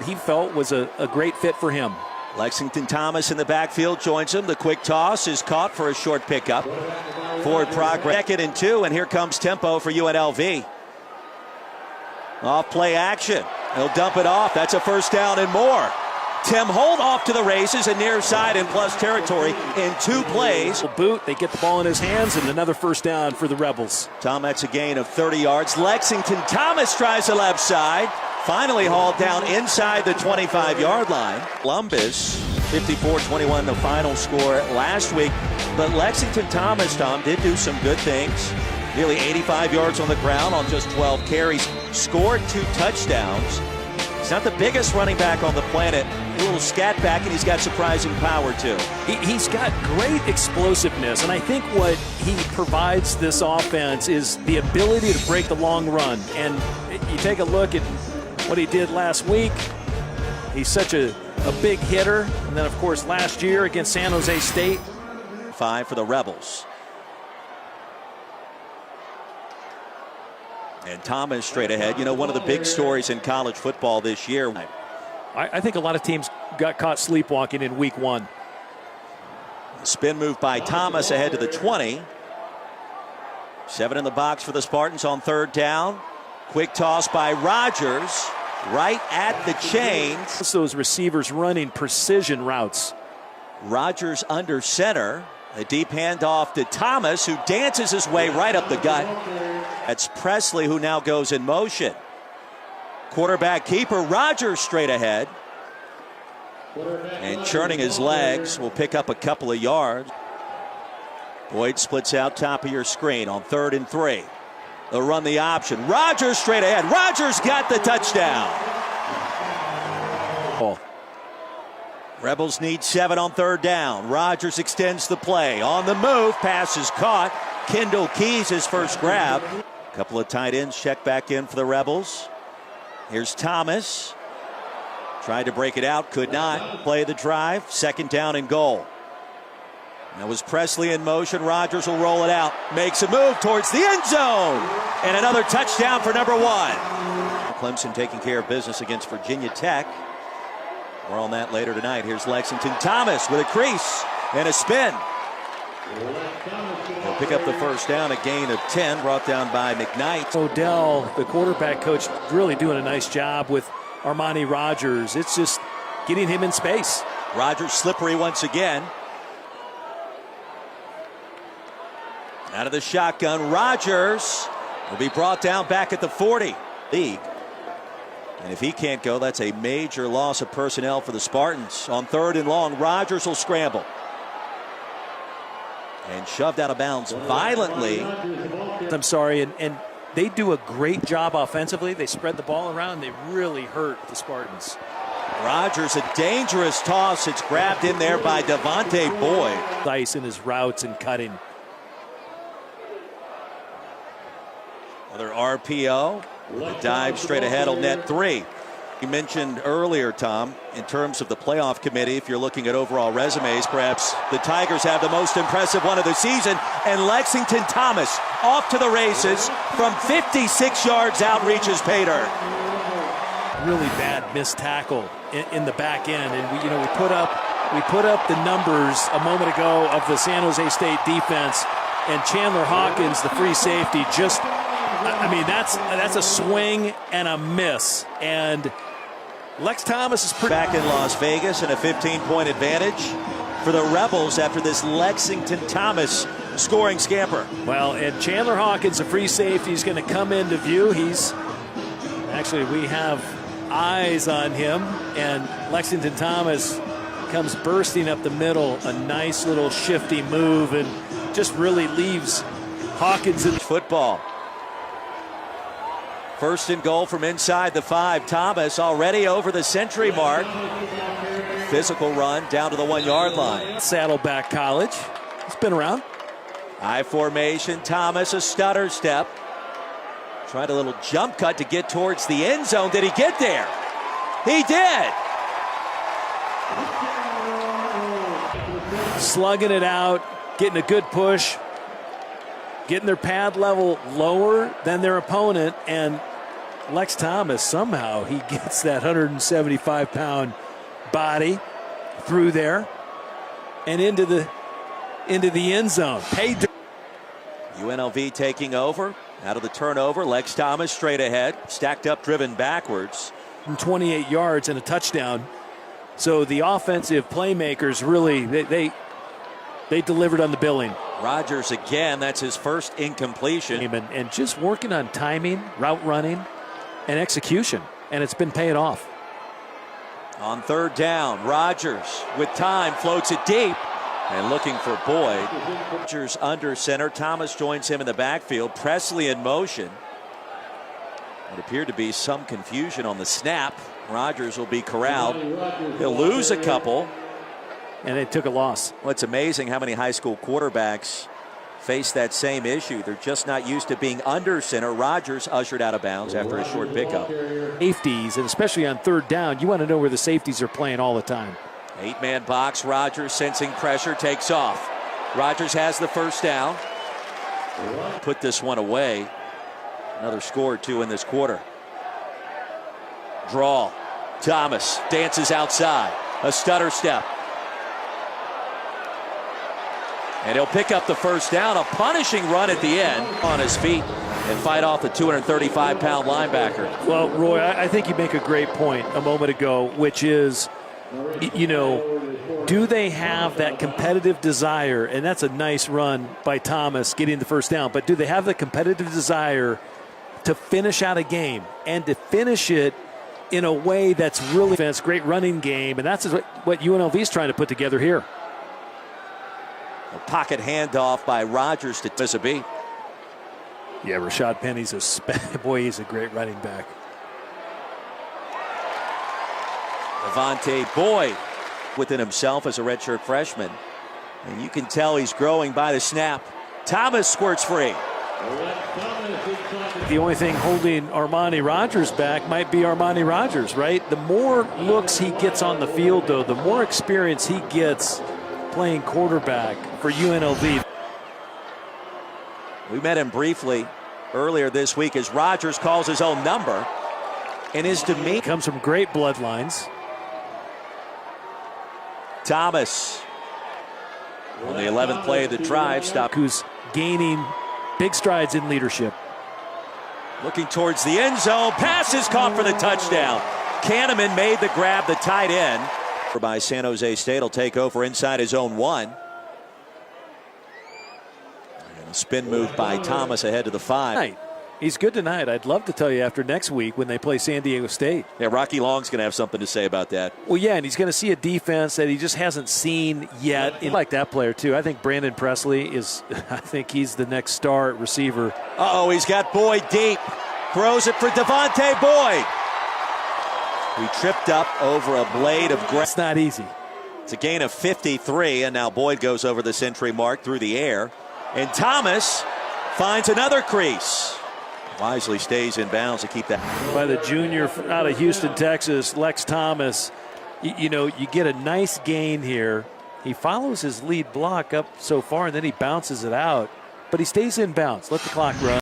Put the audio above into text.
he felt was a great fit for him. Lexington Thomas in the backfield joins him. The quick toss is caught for a short pickup. Forward progress. Second and 2, and here comes tempo for UNLV. Off play action. He'll dump it off. That's a first down and more. Tim Holt off to the races and near side in plus territory in 2 plays. Boot, they get the ball in his hands, and another first down for the Rebels. Tom, that's a gain of 30 yards. Lexington Thomas tries the left side. Finally hauled down inside the 25-yard line. Columbus, 54-21, the final score last week. But Lexington Thomas, Tom, did do some good things. Nearly 85 yards on the ground on just 12 carries. Scored 2 touchdowns. He's not the biggest running back on the planet. A little scat back, and he's got surprising power, too. He's got great explosiveness, and I think what he provides this offense is the ability to break the long run. And you take a look at what he did last week. He's such a big hitter. And then, of course, last year against San Jose State. 5 for the Rebels. And Thomas straight ahead. You know, one of the big stories in college football this year. I think a lot of teams got caught sleepwalking in week 1. Spin move by Thomas ahead to the 20. 7 in the box for the Spartans on 3rd down. Quick toss by Rogers right at the chains. Those receivers running precision routes. Rogers under center. A deep handoff to Thomas, who dances his way right up the gut. That's Presley, who now goes in motion. Quarterback keeper, Rogers straight ahead. And churning his legs, will pick up a couple of yards. Boyd splits out top of your screen on 3rd and 3. They'll run the option. Rogers straight ahead. Rogers got the touchdown. Oh. Rebels need 7 on 3rd down. Rogers extends the play. On the move, pass is caught. Kendall Keys his first grab. A couple of tight ends check back in for the Rebels. Here's Thomas. Tried to break it out, could not. Play the drive. 2nd down and goal. That was Presley in motion. Rogers will roll it out. Makes a move towards the end zone. And another touchdown for number 1. Clemson taking care of business against Virginia Tech. More on that later tonight. Here's Lexington Thomas with a crease and a spin. He'll pick up the first down, a gain of 10, brought down by McKnight. Odell, the quarterback coach, really doing a nice job with Armani Rogers. It's just getting him in space. Rogers slippery once again. Out of the shotgun, Rogers will be brought down back at the 40. League. And if he can't go, that's a major loss of personnel for the Spartans. On 3rd and long, Rogers will scramble. And shoved out of bounds violently. I'm sorry, and they do a great job offensively. They spread the ball around. They really hurt the Spartans. Rogers, a dangerous toss. It's grabbed in there by Devontae Boyd. Nice in his routes and cutting. Another RPO. A dive straight ahead on net 3. You mentioned earlier, Tom, in terms of the playoff committee, if you're looking at overall resumes, perhaps the Tigers have the most impressive one of the season. And Lexington Thomas off to the races from 56 yards out, reaches pay dirt. Really bad missed tackle in the back end, and we put up the numbers a moment ago of the San Jose State defense, and Chandler Hawkins, the free safety, just. I mean, that's a swing and a miss. And Lex Thomas is back in Las Vegas, and a 15-point advantage for the Rebels after this Lexington Thomas scoring scamper. Well, and Chandler Hawkins, the free safety, is going to come into view. We have eyes on him, and Lexington Thomas comes bursting up the middle. A nice little shifty move, and just really leaves Hawkins in football. 1st and goal from inside the 5. Thomas already over the century mark. Physical run down to the 1-yard line. Saddleback College. It's been around. High formation. Thomas, a stutter step. Tried a little jump cut to get towards the end zone. Did he get there? He did. Slugging it out, getting a good push, getting their pad level lower than their opponent, and Lex Thomas, somehow he gets that 175-pound body through there and into the end zone. UNLV taking over. Out of the turnover, Lex Thomas straight ahead, stacked up, driven backwards. 28 yards and a touchdown. So the offensive playmakers really, they delivered on the billing. Rogers again, that's his first incompletion. And just working on timing, route running, and execution. And it's been paying off. On third down, Rogers with time floats it deep. And looking for Boyd. Rogers under center. Thomas joins him in the backfield. Presley in motion. It appeared to be some confusion on the snap. Rogers will be corralled. He'll lose a couple. And they took a loss. Well, it's amazing how many high school quarterbacks face that same issue. They're just not used to being under center. Rogers ushered out of bounds after a short pickup. Safeties, and especially on third down, you want to know where the safeties are playing all the time. 8-man box. Rogers sensing pressure, takes off. Rogers has the first down. Put this one away. Another score or two in this quarter. Draw. Thomas dances outside. A stutter step. And he'll pick up the first down. A punishing run at the end on his feet and fight off the 235-pound linebacker. Well, Roy, I think you make a great point a moment ago, which is, you know, do they have that competitive desire? And that's a nice run by Thomas getting the first down. But do they have the competitive desire to finish out a game and to finish it in a way that's really a great running game? And that's what UNLV is trying to put together here. A pocket handoff by Rogers to Tisabee. Yeah, Rashad Penny's boy, he's a great running back. Devontae Boyd within himself as a redshirt freshman. And you can tell he's growing by the snap. Thomas squirts free. The only thing holding Armani Rogers back might be Armani Rogers, right? The more looks he gets on the field, though, the more experience he gets playing quarterback for UNLV. We met him briefly earlier this week as Rogers calls his own number. And his demeanor comes from great bloodlines. Thomas on the 11th play of the drive. Stop. Who's gaining big strides in leadership. Looking towards the end zone. Pass is caught for the touchdown. Kahneman made the grab, the tight end. By San Jose State will take over inside his own 1. And a spin move by Thomas ahead to the 5. He's good tonight. I'd love to tell you after next week when they play San Diego State. Yeah, Rocky Long's going to have something to say about that. Well, yeah, and he's going to see a defense that he just hasn't seen yet. I like that player, too. I think Brandon Presley is, I think he's the next star at receiver. Uh-oh, he's got Boyd deep. Throws it for Devontae Boyd. He tripped up over a blade of grass. It's not easy. It's a gain of 53, and now Boyd goes over the century mark through the air. And Thomas finds another crease. Wisely stays in bounds to keep that. By the junior out of Houston, Texas, Lex Thomas. You know, you get a nice gain here. He follows his lead block up so far, and then he bounces it out. But he stays in bounds. Let the clock run.